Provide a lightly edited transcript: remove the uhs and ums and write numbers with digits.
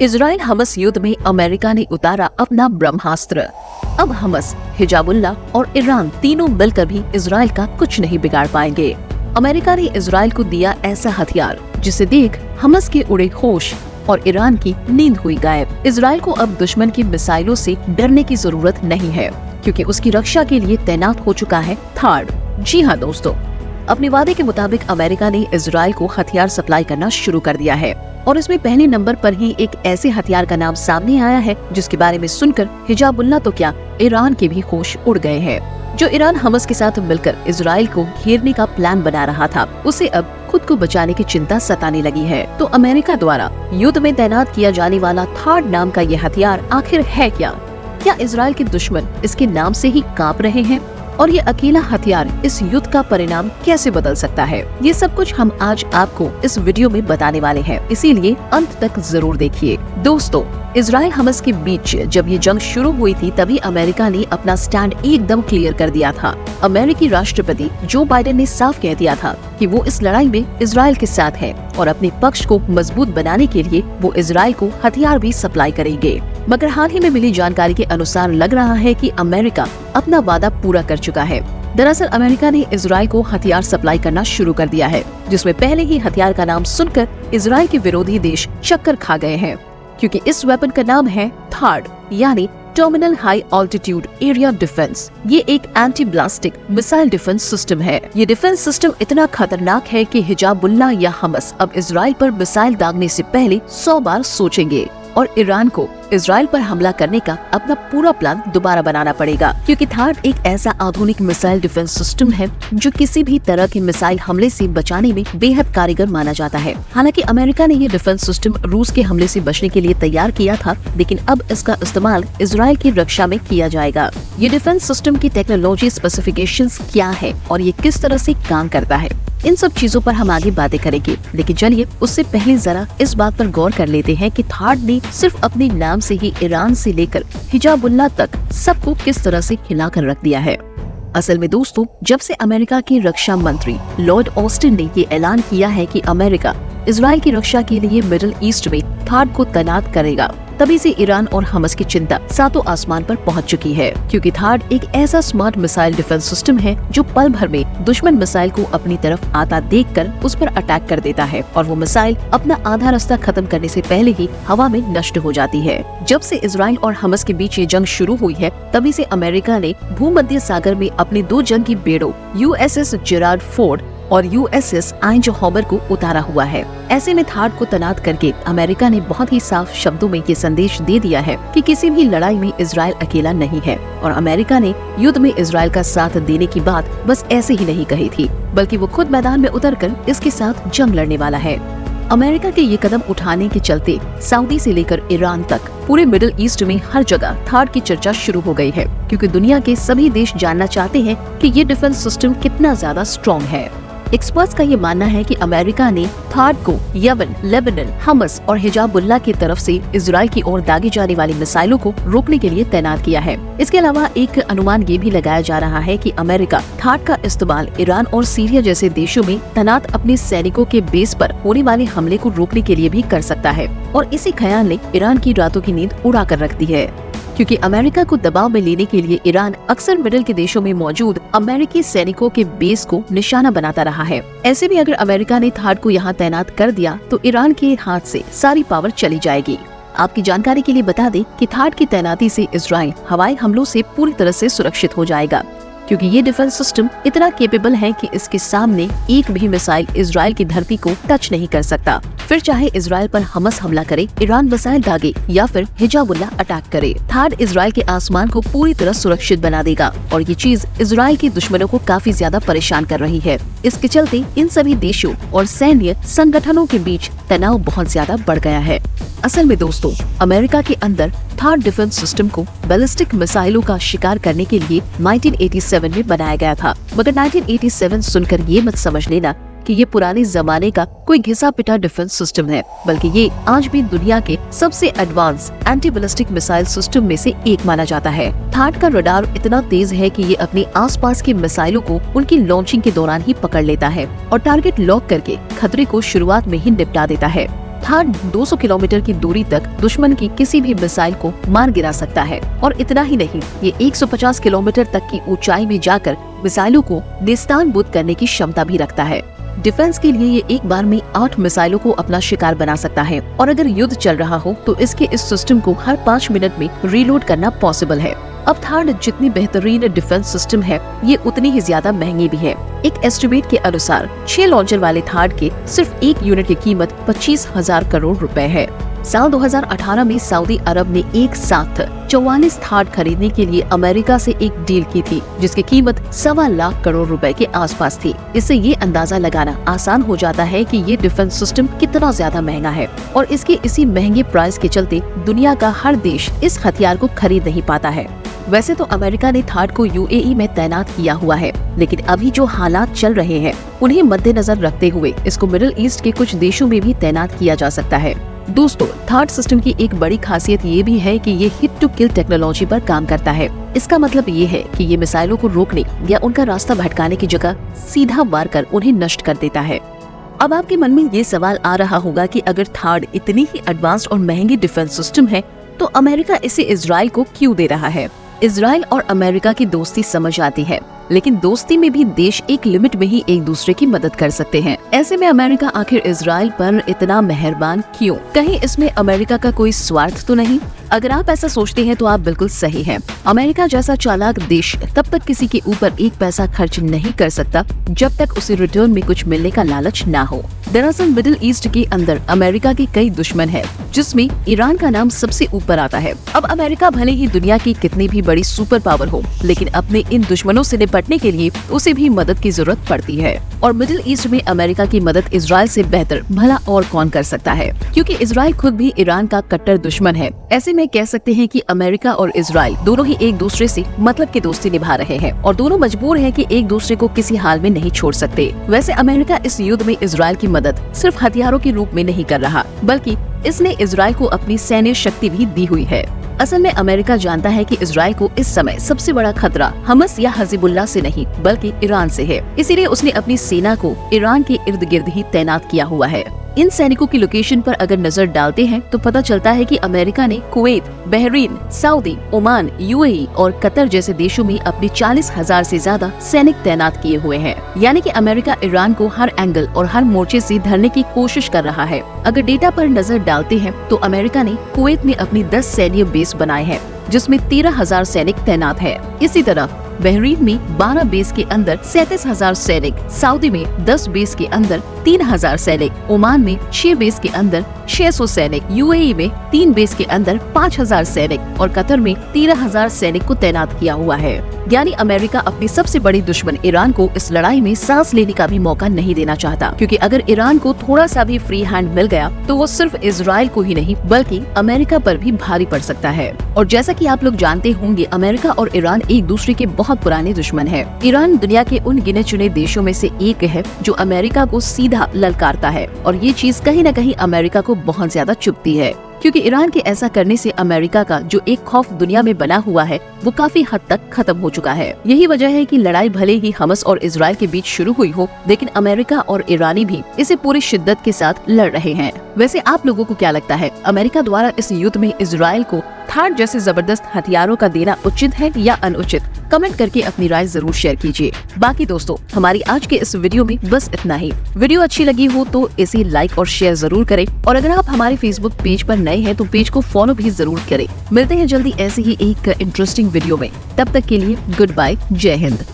Israel हमस युद्ध में America ने उतारा अपना ब्रह्मास्त्र। अब हमस, हिजाबुल्लाह और ईरान तीनों मिलकर भी इजराइल का कुछ नहीं बिगाड़ पाएंगे। अमेरिका ने इजराइल को दिया ऐसा हथियार जिसे देख हमस के उड़े होश और ईरान की नींद हुई गायब। इजराइल को अब दुश्मन की मिसाइलों से डरने की जरूरत नहीं है, क्योंकि उसकी रक्षा के लिए तैनात हो चुका है थाड। जी हाँ दोस्तों, अपने वादे के मुताबिक अमेरिका ने इजराइल को हथियार सप्लाई करना शुरू कर दिया है और इसमें पहले नंबर पर ही एक ऐसे हथियार का नाम सामने आया है जिसके बारे में सुनकर हिजाबुल्लाह तो क्या, ईरान के भी होश उड़ गए हैं। जो ईरान हमस के साथ मिलकर इजराइल को घेरने का प्लान बना रहा था, उसे अब खुद को बचाने की चिंता सताने लगी है। तो अमेरिका द्वारा युद्ध में तैनात किया जाने वाला थाड नाम का यह हथियार आखिर है क्या? क्या इजराइल के दुश्मन इसके नाम से ही कांप रहे हैं? और ये अकेला हथियार इस युद्ध का परिणाम कैसे बदल सकता है? ये सब कुछ हम आज आपको इस वीडियो में बताने वाले हैं, इसीलिए अंत तक जरूर देखिए। दोस्तों, इजराइल हमस के बीच जब ये जंग शुरू हुई थी, तभी अमेरिका ने अपना स्टैंड एकदम क्लियर कर दिया था। अमेरिकी राष्ट्रपति जो बाइडेन ने साफ कह दिया था कि वो इस लड़ाई में इजराइल के साथ है और अपने पक्ष को मजबूत बनाने के लिए वो इजराइल को हथियार भी सप्लाई करेंगे। मगर हाल ही में मिली जानकारी के अनुसार लग रहा है कि अमेरिका अपना वादा पूरा कर चुका है। दरअसल अमेरिका ने इजराइल को हथियार सप्लाई करना शुरू कर दिया है, जिसमें पहले ही हथियार का नाम सुनकर इजराइल के विरोधी देश चक्कर खा गए हैं, क्योंकि इस वेपन का नाम है थाड, यानी terminal high altitude area defence. ये एक एंटी ब्लास्टिक मिसाइल डिफेंस सिस्टम है। ये डिफेंस सिस्टम इतना खतरनाक है कि हिजाबुल्लाह या हमस अब इजराइल पर मिसाइल दागने से पहले 100 बार सोचेंगे और ईरान को इजराइल पर हमला करने का अपना पूरा प्लान दोबारा बनाना पड़ेगा, क्योंकि थाड एक ऐसा आधुनिक मिसाइल डिफेंस सिस्टम है जो किसी भी तरह के मिसाइल हमले से बचाने में बेहद कारगर माना जाता है। हालांकि अमेरिका ने ये डिफेंस सिस्टम रूस के हमले से बचने के लिए तैयार किया था, लेकिन अब इसका इस्तेमाल इजराइल की रक्षा में किया जाएगा। ये डिफेंस सिस्टम की टेक्नोलॉजी स्पेसिफिकेशंस क्या है और ये किस तरह से काम करता है, इन सब चीजों पर हम आगे बातें करेंगे। लेकिन चलिए उससे पहले जरा इस बात पर गौर कर लेते हैं कि थाड ने सिर्फ अपने नाम से ही ईरान से लेकर हिजाबुल्लाह तक सबको किस तरह से हिलाकर रख दिया है। असल में दोस्तों, जब से अमेरिका के रक्षा मंत्री लॉर्ड ऑस्टिन ने ये ऐलान किया है कि अमेरिका इजराइल की रक्षा के लिए मिडिल ईस्ट में थाड को तैनात करेगा, तभी से ईरान और हमस की चिंता सातों आसमान पर पहुंच चुकी है, क्योंकि थाड एक ऐसा स्मार्ट मिसाइल डिफेंस सिस्टम है जो पल भर में दुश्मन मिसाइल को अपनी तरफ आता देखकर उस पर अटैक कर देता है और वो मिसाइल अपना आधा रास्ता खत्म करने से पहले ही हवा में नष्ट हो जाती है। जब से इजराइल और हमस के बीच ये जंग शुरू हुई है, तभी से अमेरिका ने भूमध्य सागर में अपने 2 जंगी बेड़ों USS जेराल्ड फोर्ड और USS आइंजहॉमर को उतारा हुआ है। ऐसे में थाड को तैनात करके अमेरिका ने बहुत ही साफ शब्दों में ये संदेश दे दिया है कि किसी भी लड़ाई में इजराइल अकेला नहीं है और अमेरिका ने युद्ध में इजराइल का साथ देने की बात बस ऐसे ही नहीं कही थी, बल्कि वो खुद मैदान में उतरकर इसके साथ जंग लड़ने वाला है। अमेरिका के ये कदम उठाने के चलते सऊदी से लेकर ईरान तक पूरे मिडिल ईस्ट में हर जगह थाड की चर्चा शुरू हो गई है, क्योंकि दुनिया के सभी देश जानना चाहते हैं कि ये डिफेंस सिस्टम कितना ज्यादा स्ट्रॉन्ग है। एक्सपर्ट्स का ये मानना है कि अमेरिका ने थाड को यमन, लेबनान, हमस और हिजाबुल्लाह की तरफ से इजराइल की ओर दागी जाने वाली मिसाइलों को रोकने के लिए तैनात किया है। इसके अलावा एक अनुमान ये भी लगाया जा रहा है कि अमेरिका थाड का इस्तेमाल ईरान और सीरिया जैसे देशों में तैनात अपने सैनिकों के बेस पर होने वाले हमले को रोकने के लिए भी कर सकता है, और इसी ख्याल ने ईरान की रातों की नींद उड़ा कर रख दी है, क्योंकि अमेरिका को दबाव में लेने के लिए ईरान अक्सर मिडिल के देशों में मौजूद अमेरिकी सैनिकों के बेस को निशाना बनाता रहा है। ऐसे में अगर अमेरिका ने थाड को यहाँ तैनात कर दिया तो ईरान के हाथ से सारी पावर चली जाएगी। आपकी जानकारी के लिए बता दें कि थाड की तैनाती से इजराइल हवाई हमलों से पूरी तरह से सुरक्षित हो जाएगा, क्योंकि ये डिफेंस सिस्टम इतना केपेबल है कि इसके सामने एक भी मिसाइल इजराइल की धरती को टच नहीं कर सकता। फिर चाहे इजराइल पर हमस हमला करे, ईरान मिसाइल दागे या फिर हिजाबुल्लाह अटैक करे, थाड इजराइल के आसमान को पूरी तरह सुरक्षित बना देगा और ये चीज इजराइल के दुश्मनों को काफी ज्यादा परेशान कर रही है। इसके चलते इन सभी देशों और सैन्य संगठनों के बीच तनाव बहुत ज्यादा बढ़ गया है। असल में दोस्तों, अमेरिका के अंदर थाड डिफेंस सिस्टम को बैलिस्टिक मिसाइलों का शिकार करने के लिए 1987 में बनाया गया था, मगर 1987 सुनकर ये मत समझ लेना कि ये पुराने जमाने का कोई घिसा पिटा डिफेंस सिस्टम है, बल्कि ये आज भी दुनिया के सबसे advance anti ballistic missile system में से एक माना जाता है। थाड का रडार इतना तेज है कि ये अपने आसपास के मिसाइलों को उनकी लॉन्चिंग के दौरान ही पकड़ लेता है और टारगेट लॉक करके खतरे को शुरुआत में ही निपटा देता है। थार्ड 200 किलोमीटर की दूरी तक दुश्मन की किसी भी मिसाइल को मार गिरा सकता है और इतना ही नहीं, ये 150 किलोमीटर तक की ऊंचाई में जाकर मिसाइलों को नेस्तानबूद करने की क्षमता भी रखता है। डिफेंस के लिए ये एक बार में 8 मिसाइलों को अपना शिकार बना सकता है और अगर युद्ध चल रहा हो तो इसके इस सिस्टम को हर 5 मिनट में रीलोड करना पॉसिबल है। अब थार्ड जितनी बेहतरीन डिफेंस सिस्टम है, ये उतनी ही ज्यादा महंगी भी है। एक एस्टिमेट के अनुसार 6 लॉन्चर वाले थार्ड के सिर्फ एक यूनिट की कीमत 25,000 करोड़ रुपए है। साल 2018 में सऊदी अरब ने एक साथ 44 थार्ड खरीदने के लिए अमेरिका से एक डील की थी, जिसकी कीमत 1.25 लाख करोड़ रुपए के आसपास थी। इससे ये अंदाजा लगाना आसान हो जाता है कि ये डिफेंस सिस्टम कितना ज्यादा महंगा है और इसके इसी महंगे प्राइस के चलते दुनिया का हर देश इस हथियार को खरीद नहीं पाता है। वैसे तो अमेरिका ने थार्ड को यूएई में तैनात किया हुआ है, लेकिन अभी जो हालात चल रहे हैं उन्हें मद्देनजर रखते हुए इसको मिडिल ईस्ट के कुछ देशों में भी तैनात किया जा सकता है। दोस्तों, थार्ड सिस्टम की एक बड़ी खासियत ये भी है कि ये हिट टू किल टेक्नोलॉजी पर काम करता है। इसका मतलब ये है कि ये मिसाइलों को रोकने या उनका रास्ता भटकाने की जगह सीधा वार कर उन्हें नष्ट कर देता है। अब आपके मन में ये सवाल आ रहा होगा कि अगर थार्ड इतनी ही एडवांस्ड और महंगी डिफेंस सिस्टम है तो अमेरिका इसे इजराइल को क्यों दे रहा है। इजराइल और अमेरिका की दोस्ती समझ आती है, लेकिन दोस्ती में भी देश एक लिमिट में ही एक दूसरे की मदद कर सकते हैं। ऐसे में अमेरिका आखिर इजराइल पर इतना मेहरबान क्यों? कहीं इसमें अमेरिका का कोई स्वार्थ तो नहीं? अगर आप ऐसा सोचते हैं तो आप बिल्कुल सही हैं। अमेरिका जैसा चालाक देश तब तक किसी के ऊपर एक पैसा खर्च नहीं कर सकता जब तक उसे रिटर्न में कुछ मिलने का लालच ना हो। दरअसल मिडिल ईस्ट के अंदर अमेरिका के कई दुश्मन हैं, जिसमें ईरान का नाम सबसे ऊपर आता है। अब अमेरिका भले ही दुनिया की कितनी भी बड़ी सुपर पावर हो, लेकिन अपने इन दुश्मनों से निपटने के लिए उसे भी मदद की जरूरत पड़ती है। और मिडिल ईस्ट में अमेरिका की मदद इजराइल से बेहतर भला और कौन कर सकता है, क्योंकि इजराइल खुद भी ईरान का कट्टर दुश्मन है। ऐसे में कह सकते हैं कि अमेरिका और इजराइल दोनों ही एक दूसरे से मतलब की दोस्ती निभा रहे हैं और दोनों मजबूर हैं कि एक दूसरे को किसी हाल में नहीं छोड़ सकते। वैसे अमेरिका इस युद्ध में इजराइल की मदद सिर्फ हथियारों के रूप में नहीं कर रहा, बल्कि इसने इजराइल को अपनी सैन्य शक्ति भी दी हुई है। असल में अमेरिका जानता है कि इजराइल को इस समय सबसे बड़ा खतरा हमस या हिजबुल्लाह से नहीं बल्कि ईरान से है। इसीलिए उसने अपनी सेना को ईरान के इर्द गिर्द ही तैनात किया हुआ है। इन सैनिकों की लोकेशन पर अगर नजर डालते हैं तो पता चलता है कि अमेरिका ने Kuwait, Bahrain, Saudi, Oman, UAE और कतर जैसे देशों में अपने 40,000 से ज्यादा सैनिक तैनात किए हुए हैं। यानी कि अमेरिका ईरान को हर एंगल और हर मोर्चे से धरने की कोशिश कर रहा है। अगर डेटा पर नजर डालते हैं तो अमेरिका ने कुवैत में अपनी 10 सैन्य बेस बनाए हैं, जिसमें 13,000 सैनिक तैनात है। इसी तरह बहरीन में 12 बेस के अंदर 37,000 सैनिक, सऊदी में 10 बेस के अंदर 3,000 सैनिक, ओमान में 6 बेस के अंदर 600 सैनिक, यूएई में 3 बेस के अंदर 5,000 सैनिक और कतर में 13,000 सैनिक को तैनात किया हुआ है। यानी अमेरिका अपनी सबसे बड़ी दुश्मन ईरान को इस लड़ाई में सांस लेने का भी मौका नहीं देना चाहता, क्योंकि अगर ईरान को थोड़ा सा भी फ्री हैंड मिल गया तो वो सिर्फ इजराइल को ही नहीं बल्कि अमेरिका पर भी भारी पड़ सकता है। और जैसा कि आप लोग जानते होंगे, अमेरिका और ईरान एक दूसरे के बहुत पुराने दुश्मन है। ईरान दुनिया के उन गिने चुने देशों में से एक है जो अमेरिका को सीधा ललकारता है और ये चीज कहीं न कहीं अमेरिका को बहुत ज्यादा चुभती है, क्योंकि ईरान के ऐसा करने से अमेरिका का जो एक खौफ दुनिया में बना हुआ है वो काफी हद तक खत्म हो चुका है। यही वजह है कि लड़ाई भले ही हमस और इजराइल के बीच शुरू हुई हो, लेकिन अमेरिका और ईरानी भी इसे पूरी शिद्दत के साथ लड़ रहे हैं। वैसे आप लोगों को क्या लगता है, अमेरिका द्वारा इस युद्ध में इजराइल को थार्ड जैसे जबरदस्त हथियारों का देना उचित है या अनुचित? कमेंट करके अपनी राय जरूर शेयर कीजिए। बाकी दोस्तों, हमारी आज के इस वीडियो में बस इतना ही। वीडियो अच्छी लगी हो तो इसे लाइक और शेयर जरूर करें और अगर आप हमारे फेसबुक पेज पर नए हैं तो पेज को फॉलो भी जरूर करें। मिलते हैं जल्दी ऐसे ही एक इंटरेस्टिंग वीडियो में। तब तक के लिए गुड बाय, जय हिंद।